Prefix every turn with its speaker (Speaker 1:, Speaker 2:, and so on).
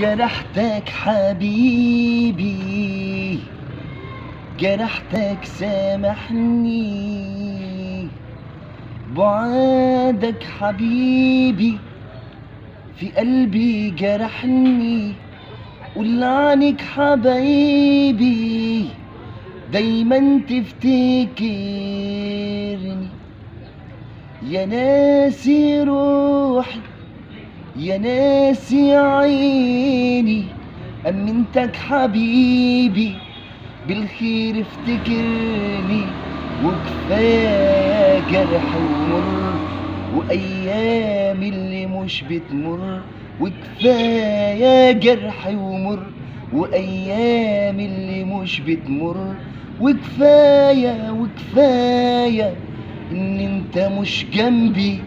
Speaker 1: جرحتك حبيبي، جرحتك سامحني، بعادك حبيبي في قلبي جرحني. قول عنك حبايبي دايما تفتكرني، يا ناسي روحي يا ناسي عيني، أمنتك حبيبي بالخير افتكرني. وكفاية جرح ومر وأيام اللي مش بتمر، وكفاية جرح ومر وأيام اللي مش بتمر، وكفاية إن انت مش جنبي